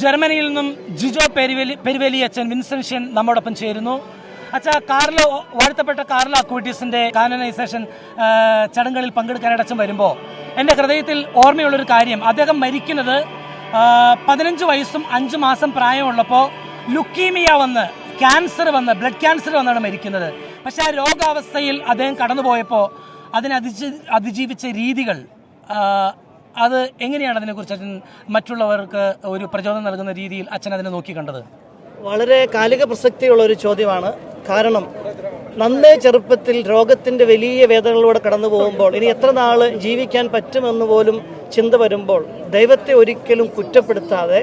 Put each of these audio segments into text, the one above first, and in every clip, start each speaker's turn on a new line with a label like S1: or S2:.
S1: ജർമ്മനിയിൽ നിന്നും ജിജോ പെരുവേലി അച്ഛൻ വിൻസെൻഷ്യൻ നമ്മോടൊപ്പം ചേരുന്നു. അച്ഛാ, കാർലോ വാഴ്ത്തപ്പെട്ട കാർലോ അക്വിറ്റീസിന്റെ കാനനൈസേഷൻ ചടങ്ങുകളിൽ പങ്കെടുക്കാനായിട്ട് അച്ഛൻ വരുമ്പോൾ എൻ്റെ ഹൃദയത്തിൽ ഓർമ്മയുള്ളൊരു കാര്യം, അദ്ദേഹം മരിക്കുന്നത് 15 വയസ്സും 5 മാസം പ്രായമുള്ളപ്പോൾ ലുക്കീമിയ വന്ന് ബ്ലഡ് ക്യാൻസർ വന്നാണ് മരിക്കുന്നത്. പക്ഷെ ആ രോഗാവസ്ഥയിൽ അദ്ദേഹം കടന്നുപോയപ്പോൾ അതിജീവിച്ച രീതികൾ, അത് എങ്ങനെയാണ് അതിനെക്കുറിച്ച് അച്ഛൻ മറ്റുള്ളവർക്ക് ഒരു പ്രചോദനം നൽകുന്ന രീതിയിൽ അച്ഛൻ അതിനെ നോക്കിക്കണ്ടത്?
S2: വളരെ കാലിക പ്രസക്തിയുള്ള ഒരു ചോദ്യമാണ്. കാരണം നന്നേ ചെറുപ്പത്തിൽ രോഗത്തിൻ്റെ വലിയ വേദനകളിലൂടെ കടന്നു പോകുമ്പോൾ ഇനി എത്ര നാൾ ജീവിക്കാൻ പറ്റുമെന്ന് പോലും ചിന്ത വരുമ്പോൾ ദൈവത്തെ ഒരിക്കലും കുറ്റപ്പെടുത്താതെ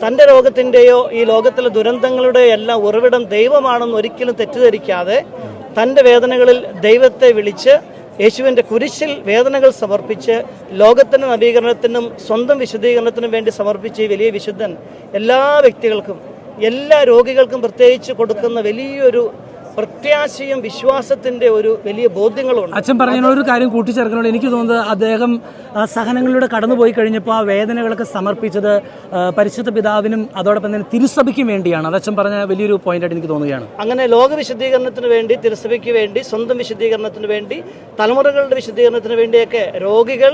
S2: തൻ്റെ രോഗത്തിൻ്റെയോ ഈ ലോകത്തിലെ ദുരന്തങ്ങളുടെയോ എല്ലാം ഉറവിടം ദൈവമാണെന്ന് ഒരിക്കലും തെറ്റിദ്ധരിക്കാതെ തൻ്റെ വേദനകളിൽ ദൈവത്തെ വിളിച്ച് യേശുവിൻ്റെ കുരിശിൽ വേദനകൾ സമർപ്പിച്ച് ലോകത്തിൻ്റെ നവീകരണത്തിനും സ്വന്തം വിശുദ്ധീകരണത്തിനും വേണ്ടി സമർപ്പിച്ച ഈ വലിയ വിശുദ്ധൻ എല്ലാ വ്യക്തികൾക്കും, എല്ലാ രോഗികൾക്കും പ്രത്യേകിച്ച് കൊടുക്കുന്ന വലിയൊരു പ്രത്യാശയും വിശ്വാസത്തിന്റെ ഒരു വലിയ ബോധ്യങ്ങളുണ്ട്.
S1: അച്ഛൻ പറഞ്ഞ ഒരു കാര്യം കൂട്ടിച്ചേർക്കണോട് എനിക്ക് തോന്നുന്നത്, അദ്ദേഹം സഹനങ്ങളിലൂടെ കടന്നുപോയി കഴിഞ്ഞപ്പോൾ ആ വേദനകളൊക്കെ സമർപ്പിച്ചത് പരിശുദ്ധ പിതാവിനും അതോടൊപ്പം തന്നെ തിരുസഭയ്ക്കും വേണ്ടിയാണ്. അത് അച്ഛൻ പറഞ്ഞ വലിയൊരു പോയിന്റായിട്ട് എനിക്ക് തോന്നുകയാണ്.
S2: അങ്ങനെ ലോക വിശുദ്ധീകരണത്തിന് വേണ്ടി, തിരുസഭയ്ക്ക് വേണ്ടി, സ്വന്തം വിശുദ്ധീകരണത്തിന് വേണ്ടി, തലമുറകളുടെ വിശുദ്ധീകരണത്തിന് വേണ്ടിയൊക്കെ രോഗികൾ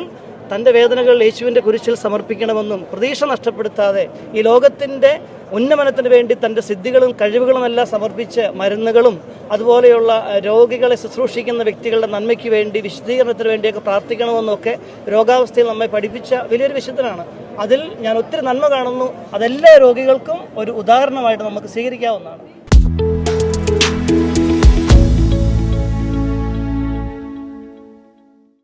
S2: തൻ്റെ വേദനകൾ യേശുവിൻ്റെ കുരിശിൽ സമർപ്പിക്കണമെന്നും പ്രതീക്ഷ നഷ്ടപ്പെടുത്താതെ ഈ ലോകത്തിൻ്റെ ഉന്നമനത്തിന് വേണ്ടി തൻ്റെ സിദ്ധികളും കഴിവുകളുമെല്ലാം സമർപ്പിച്ച് മരുന്നുകളും അതുപോലെയുള്ള രോഗികളെ ശുശ്രൂഷിക്കുന്ന വ്യക്തികളുടെ നന്മയ്ക്ക് വേണ്ടി, വിശുദ്ധീകരണത്തിന് വേണ്ടിയൊക്കെ പ്രാർത്ഥിക്കണമെന്നൊക്കെ രോഗാവസ്ഥയിൽ നമ്മെ പഠിപ്പിച്ച വലിയൊരു വിശുദ്ധനാണ്. അതിൽ ഞാൻ ഒത്തിരി നന്മ കാണുന്നു. അതെല്ലാ രോഗികൾക്കും ഒരു ഉദാഹരണമായിട്ട് നമുക്ക് സ്വീകരിക്കാവുന്നതാണ്.